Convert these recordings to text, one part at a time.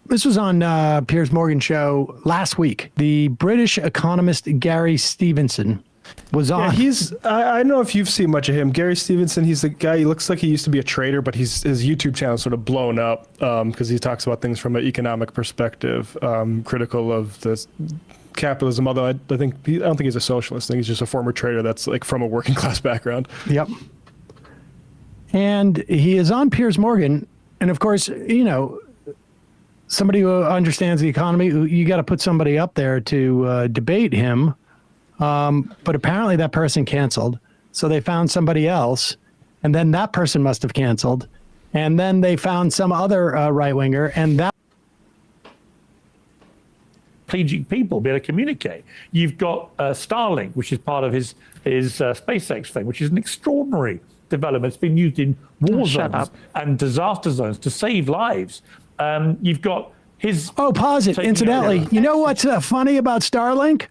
This was on Piers Morgan show last week. The British economist Gary Stevenson was on. Yeah, I don't know if you've seen much of him. Gary Stevenson, he's the guy, he looks like he used to be a trader, but his YouTube channel sort of blown up because he talks about things from an economic perspective, critical of this capitalism, although I don't think he's a socialist. I think he's just a former trader that's like from a working class background. Yep. And he is on Piers Morgan. And of course, somebody who understands the economy, you got to put somebody up there to debate him. But apparently that person canceled. So they found somebody else. And then that person must have canceled. And then they found some other right-winger. And that paraplegic people be able to communicate. You've got Starlink, which is part of his SpaceX thing, which is an extraordinary development. It's been used in war zones and disaster zones to save lives. You've got his... Oh, pause it. Incidentally, you know what's funny about Starlink?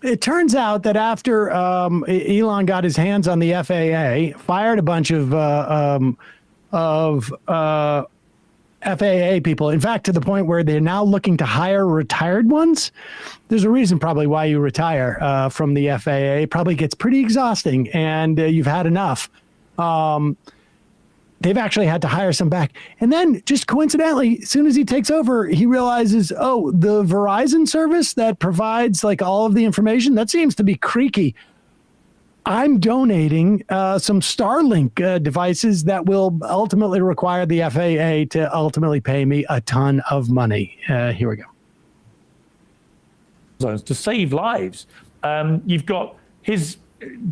It turns out that after Elon got his hands on the FAA, fired a bunch of FAA people, in fact, to the point where they're now looking to hire retired ones. There's a reason probably why you retire from the FAA. It probably gets pretty exhausting and you've had enough. They've actually had to hire some back. And then just coincidentally, as soon as he takes over, he realizes, oh, the Verizon service that provides like all of the information, that seems to be creaky. I'm donating some Starlink devices that will ultimately require the FAA to ultimately pay me a ton of money. Here we go. To save lives. You've got his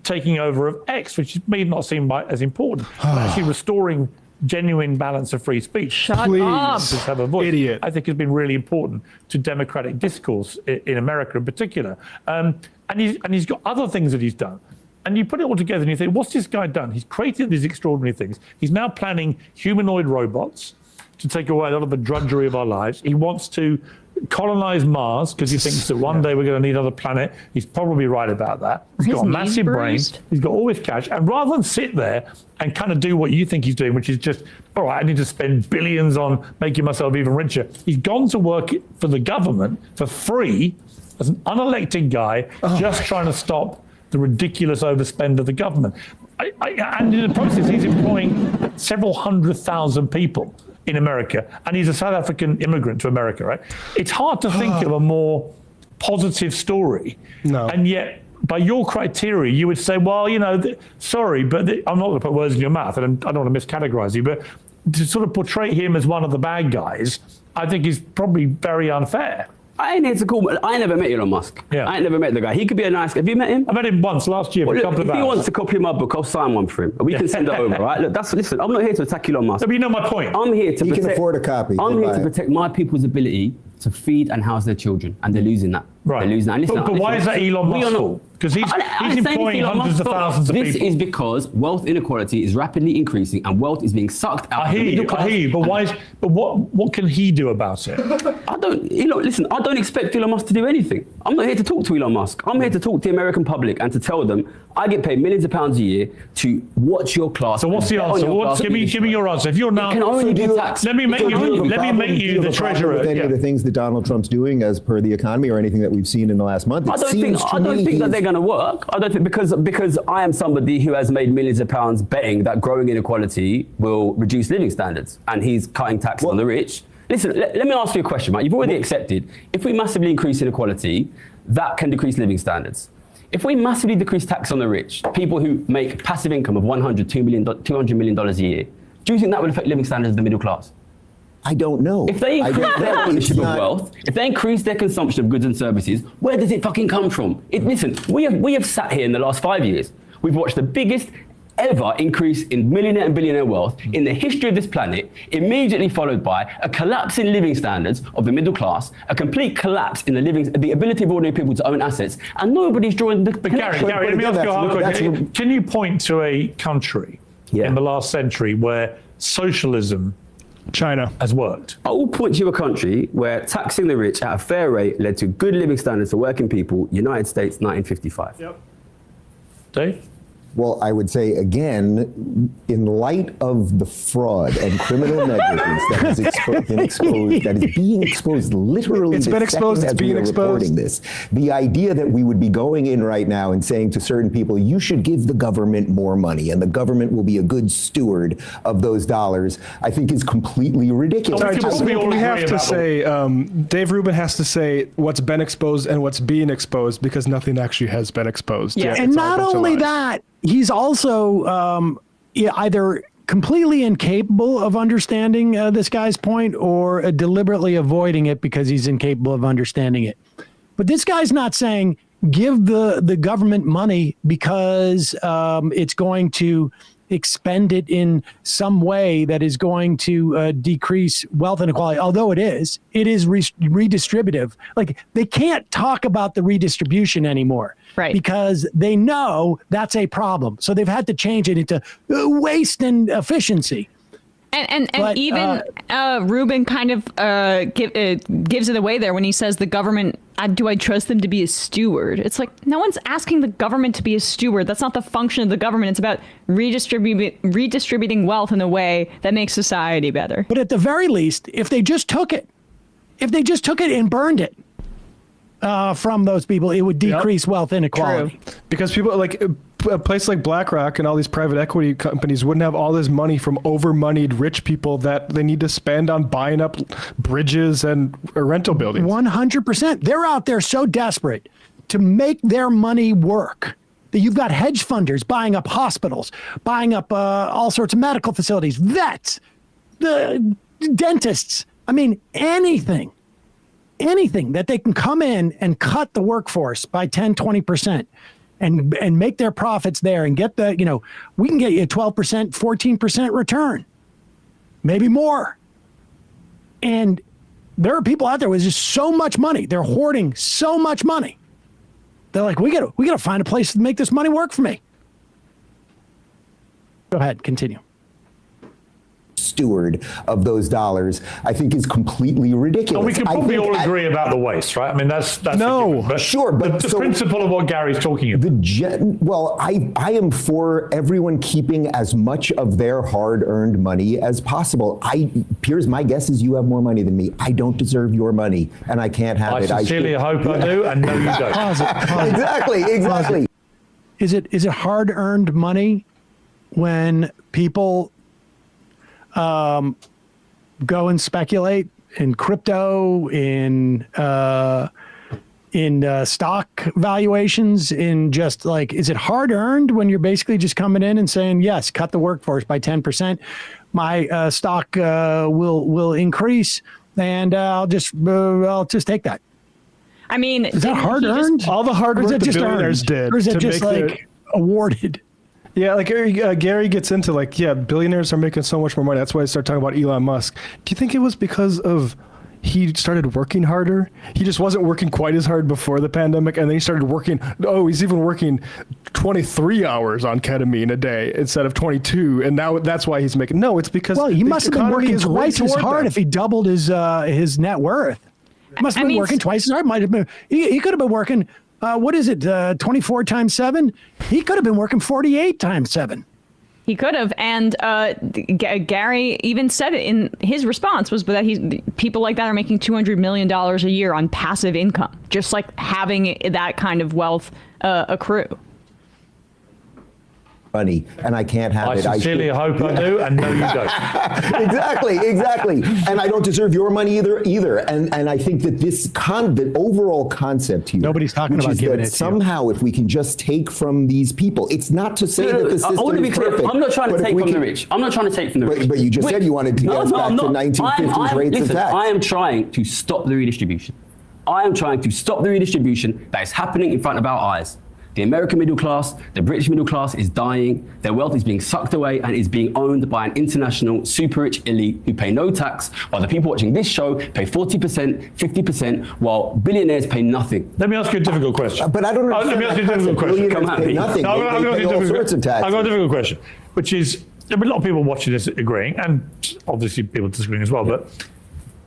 taking over of X, which may not seem as important, but actually restoring genuine balance of free speech. Shut up. To have a voice, idiot. I think has been really important to democratic discourse in America in particular. And he's got other things that he's done. And you put it all together and you think, what's this guy done? He's created these extraordinary things. He's now planning humanoid robots to take away a lot of the drudgery of our lives. He wants to colonize Mars because he thinks that one day we're going to need another planet. He's probably right about that. He's got a massive brain. He's got all this cash. And rather than sit there and kind of do what you think he's doing, which is just, all right, I need to spend billions on making myself even richer. He's gone to work for the government for free as an unelected guy, just trying to stop the ridiculous overspend of the government. And in the process, he's employing several 100,000 people in America, and he's a South African immigrant to America, right? It's hard to think of a more positive story. No. And yet, by your criteria, you would say, well, sorry, but I'm not going to put words in your mouth, and I don't want to miscategorize you, but to sort of portray him as one of the bad guys, I think is probably very unfair. I ain't here to call. I ain't never met Elon Musk. Yeah. I ain't never met the guy. He could be a nice. Have you met him? I met him once last year. Well, look, if he wants to copy my book, I'll sign one for him. We can send it over, right? Look, listen. I'm not here to attack Elon Musk. No, but you know my point. I'm here to. You can afford a copy. I'm here to protect my people's ability to feed and house their children, and they're losing that. Right. They're losing that. Listen, but why is that Elon Musk's fault? Because he's employing hundreds of thousands of people. This is because wealth inequality is rapidly increasing, and wealth is being sucked out. I hear you, but what can he do about it? Listen, I don't expect Elon Musk to do anything. I'm not here to talk to Elon Musk. I'm here to talk to the American public and to tell them I get paid millions of pounds a year to watch your class. So what's the answer? Give me your answer. If you're not, can only do tax. Let me make you the treasurer. With any of the things that Donald Trump's doing as per the economy or anything that we've seen in the last month, I don't think that they're going to work. I don't think because I am somebody who has made millions of pounds betting that growing inequality will reduce living standards, and he's cutting taxes on the rich. Listen, let me ask you a question, Mike. You've already accepted if we massively increase inequality, that can decrease living standards. If we massively decrease tax on the rich, people who make passive income of $200 million a year, do you think that will affect living standards of the middle class? I don't know. If they increase their ownership of wealth, if they increase their consumption of goods and services, where does it fucking come from? Listen, we have sat here in the last 5 years. We've watched the biggest ever increase in millionaire and billionaire wealth in the history of this planet, immediately followed by a collapse in living standards of the middle class, a complete collapse in the ability of ordinary people to own assets, and nobody's drawing the... But Gary, let me ask you a hard question. Can you point to a country in the last century where socialism China has worked? I will point to a country where taxing the rich at a fair rate led to good living standards for working people. United States, 1955. Yep. Dave? Well, I would say again, in light of the fraud and criminal negligence that has been exposed, that is being exposed literally. It's been exposed. It's being exposed. This, the idea that we would be going in right now and saying to certain people, you should give the government more money, and the government will be a good steward of those dollars, I think is completely ridiculous. We have to say, Dave Rubin has to say what's been exposed and what's being exposed, because nothing actually has been exposed. Yeah, and not only that, he's also either completely incapable of understanding this guy's point or deliberately avoiding it because he's incapable of understanding it. But this guy's not saying give the government money because it's going to expend it in some way that is going to decrease wealth inequality, although it is redistributive. Like, they can't talk about the redistribution anymore. Right. Because they know that's a problem. So they've had to change it into waste and efficiency. And even Rubin kind of gives it away there when he says the government, do I trust them to be a steward? It's like, no one's asking the government to be a steward. That's not the function of the government. It's about redistributing wealth in a way that makes society better. But at the very least, if they just took it and burned it from those people, it would decrease wealth inequality. True. Because people like a place like BlackRock and all these private equity companies wouldn't have all this money from over-moneyed rich people that they need to spend on buying up bridges and rental buildings. 100%. They're out there so desperate to make their money work that you've got hedge funders buying up hospitals, buying up all sorts of medical facilities, vets, the dentists. I mean, anything that they can come in and cut the workforce by 10, 20%. And make their profits there and get we can get you a 12%, 14% return, maybe more. And there are people out there with just so much money. They're hoarding so much money. They're like, we gotta find a place to make this money work for me. Go ahead, continue. Steward of those dollars, I think, is completely ridiculous. Well, we can probably all agree about the waste, right? I mean, that's no, but sure, but the principle of what Gary's talking about. I am for everyone keeping as much of their hard-earned money as possible. Piers, my guess is you have more money than me. I don't deserve your money, and I can't have it. I sincerely hope I do, and no, you don't. Pause it. Exactly. Is it hard-earned money when people go and speculate in crypto, in stock valuations, in just like, is it hard earned when you're basically just coming in and saying, yes, cut the workforce by 10%, my stock will increase, and I'll just take that. I mean, is that hard earned? All the hard work the billionaires did, or is it just like awarded? Yeah, like Gary gets into billionaires are making so much more money. That's why I started talking about Elon Musk. Do you think it was because of he started working harder? He just wasn't working quite as hard before the pandemic, and then he started working. Oh, he's even working 23 hours on ketamine a day instead of 22, and now that's why he's making. No, it's because he must have been working twice as hard if he doubled his net worth. He must have been working twice as hard. Might have been. He could have been working. What is it? 24 times 7? He could have been working 48 times 7. He could have, and Gary even said it in his response was that people like that are making $200 million a year on passive income, just like having that kind of wealth accrue. Money, and I can't have it. I sincerely hope I do, and no, you don't. Exactly. And I don't deserve your money either. And I think that the overall concept here, nobody's talking about giving it to somehow, if we can just take from these people, it's not to say that the system I want to be clear. perfect. I'm not trying to take from the rich. I'm not trying to take from the rich. But you just said you wanted to get us back to 1950s rates of tax. I am trying to stop the redistribution. I am trying to stop the redistribution that is happening in front of our eyes. The American middle class, the British middle class is dying. Their wealth is being sucked away and is being owned by an international super rich elite who pay no tax, while the people watching this show pay 40%, 50%, while billionaires pay nothing. Let me ask you a difficult question. But I don't understand. Let me ask you a difficult question. Come on, pay nothing. No, they pay all sorts of taxes. I've got a difficult question, which is, there are a lot of people watching this agreeing, and obviously people disagreeing as well, but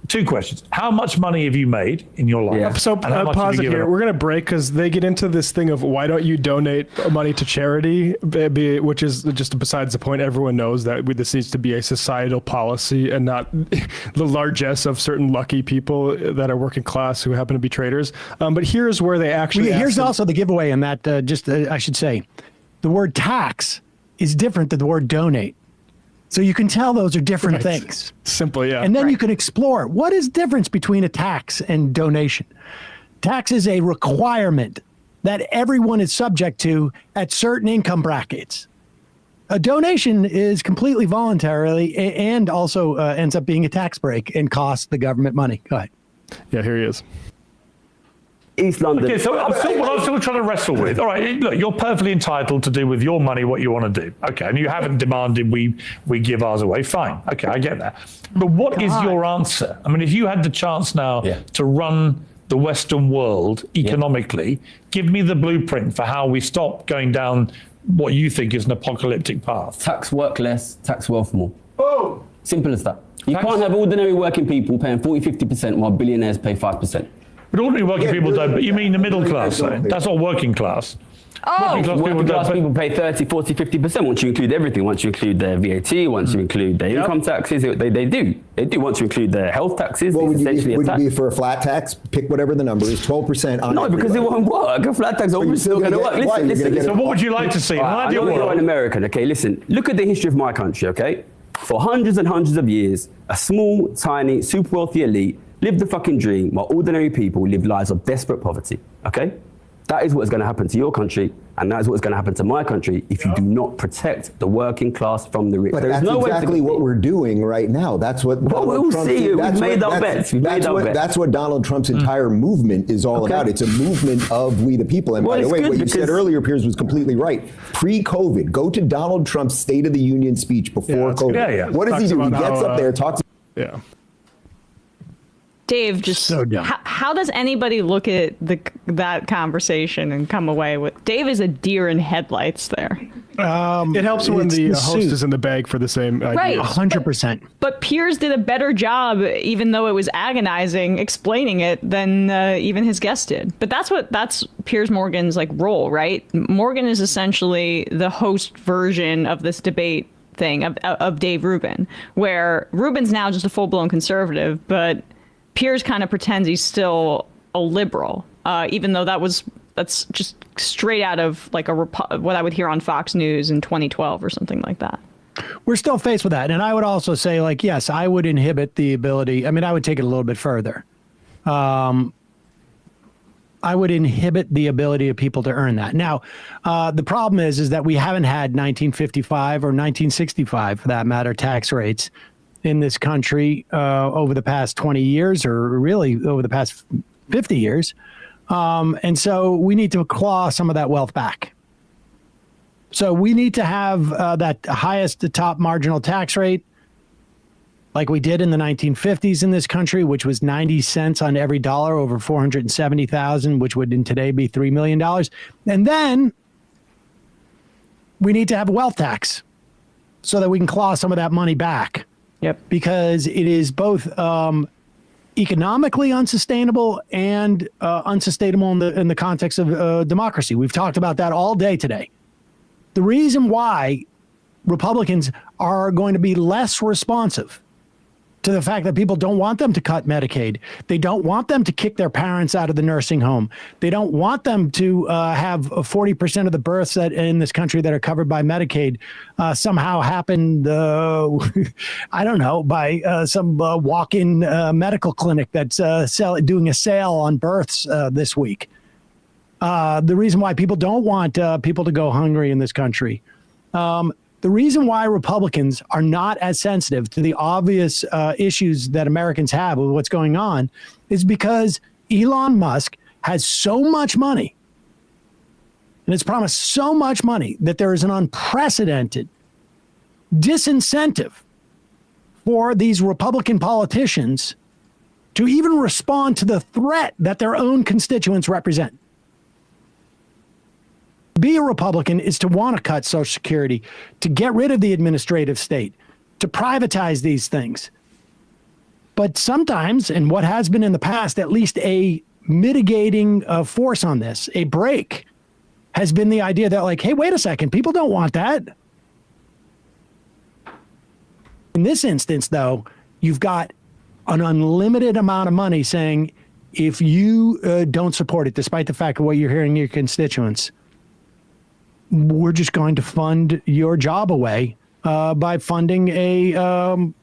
two questions. How much money have you made in your life? Yeah. So And how much have pause you it given here. up? We're going to break because they get into this thing of why don't you donate money to charity, which is just besides the point. Everyone knows that this needs to be a societal policy and not the largesse of certain lucky people that are working class who happen to be traders. But here's where they actually Here's also the giveaway in that, I should say, the word tax is different than the word donate. So you can tell those are different things. Simply, yeah. And then you can explore what is the difference between a tax and donation. Tax is a requirement that everyone is subject to at certain income brackets. A donation is completely voluntarily and also ends up being a tax break and costs the government money. Go ahead. Yeah, here he is. East London. Okay, so what I'm still trying to wrestle with. All right, look, you're perfectly entitled to do with your money what you want to do. Okay, and you haven't demanded we give ours away. Fine. Okay, I get that. But what is your answer? I mean, if you had the chance now to run the Western world economically, give me the blueprint for how we stop going down what you think is an apocalyptic path. Tax work less, tax wealth more. Oh! Simple as that. You can't have ordinary working people paying 40-50% while billionaires pay 5%. But ordinary working people don't. But you mean the middle class, though? That's not working class. Oh, Working class people pay 30-40-50% once you include everything. Once you include their VAT, once you include their income taxes, they do. Once you include their health taxes, What it's would you essentially be, a would tax. you be for a flat tax? Pick whatever the number is, 12% on No, because it won't work. A flat tax always still going to work. Why? You're gonna get So what would you like to see? I know you're an American, okay? Listen, look at the history of my country, okay? For hundreds and hundreds of years, a small, tiny, super wealthy elite lived the fucking dream while ordinary people live lives of desperate poverty, okay? That is what is going to happen to your country, and that is what is going to happen to my country if you do not protect the working class from the rich. But There is that's no way to exactly what we're doing right now. That's what Well, Donald we'll Trump see. did. We've That's made what- our that's- bets. We've that's made our what- bets. That's what Donald Trump's entire movement is all Okay. about. It's a movement of we the people. And Well, by the it's way, good what you said because- earlier, Piers, was completely right. Pre-COVID, go to Donald Trump's State of the Union speech before that's COVID. good. Yeah. What does he Talks do? He about gets how, up there, talks. Yeah. Dave, just So dumb. how does anybody look at that conversation and come away with Dave is a deer in headlights there? It helps when It's the the host suit. is in the bag for the same idea. Right. 100%. But Piers did a better job, even though it was agonizing, explaining it than even his guest did. But that's Piers Morgan's like role, right? Morgan is essentially the host version of this debate thing of Dave Rubin, where Rubin's now just a full-blown conservative, but Piers kind of pretends he's still a liberal, even though that's just straight out of like what I would hear on Fox News in 2012 or something like that. We're still faced with that. And I would also say, like, yes, I would inhibit the ability. I mean, I would take it a little bit further. I would inhibit the ability of people to earn that. Now, the problem is that we haven't had 1955 or 1965, for that matter, tax rates in this country over the past 20 years, or really over the past 50 years. And so we need to claw some of that wealth back. So we need to have that highest to top marginal tax rate like we did in the 1950s in this country, which was 90 cents on every dollar over 470,000, which would in today be $3 million. And then we need to have a wealth tax so that we can claw some of that money back. Yep. Because it is both economically unsustainable and unsustainable in the context of democracy. We've talked about that all day today. The reason why Republicans are going to be less responsive to the fact that people don't want them to cut Medicaid. They don't want them to kick their parents out of the nursing home. They don't want them to have 40% of the births that in this country that are covered by Medicaid somehow happened, I don't know, by some walk-in medical clinic that's doing a sale on births this week. The reason why people don't want people to go hungry in this country. The reason why Republicans are not as sensitive to the obvious issues that Americans have with what's going on is because Elon Musk has so much money and it's promised so much money that there is an unprecedented disincentive for these Republican politicians to even respond to the threat that their own constituents represent. Be a Republican is to want to cut Social Security, to get rid of the administrative state, to privatize these things. But sometimes, and what has been in the past, at least a mitigating force on this, a break, has been the idea that, like, hey, wait a second, people don't want that. In this instance, though, you've got an unlimited amount of money saying, if you don't support it, despite the fact of what you're hearing your constituents, we're just going to fund your job away by funding a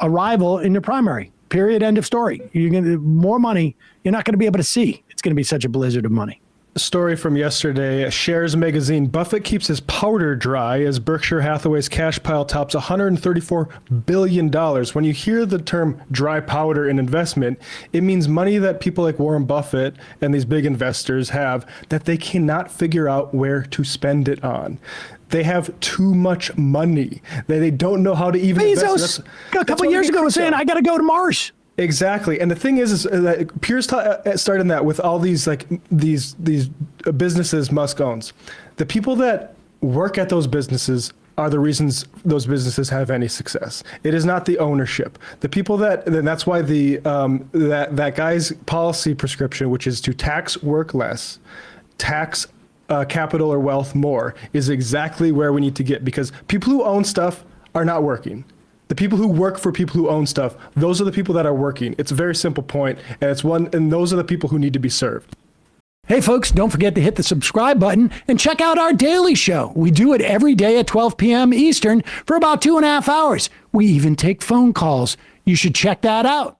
rival in your primary. Period. End of story. You're going to more money. You're not going to be able to see. It's going to be such a blizzard of money. Story from yesterday, Shares Magazine. Buffett keeps his powder dry as Berkshire Hathaway's cash pile tops $134 billion. When you hear the term dry powder in investment, it means money that people like Warren Buffett and these big investors have that they cannot figure out where to spend it on. They have too much money. They don't know how to even invest. Bezos, a couple years ago, was saying, I got to go to Mars. Exactly, and the thing is that Piers started that with all these these businesses Musk owns. The people that work at those businesses are the reasons those businesses have any success. It is not the ownership. The people that's why the that guy's policy prescription, which is to tax work less, tax capital or wealth more, is exactly where we need to get, because people who own stuff are not working. The people who work for people who own stuff, those are the people that are working. It's a very simple point, and those are the people who need to be served. Hey folks, don't forget to hit the subscribe button and check out our daily show. We do it every day at 12 p.m. Eastern for about 2.5 hours. We even take phone calls. You should check that out.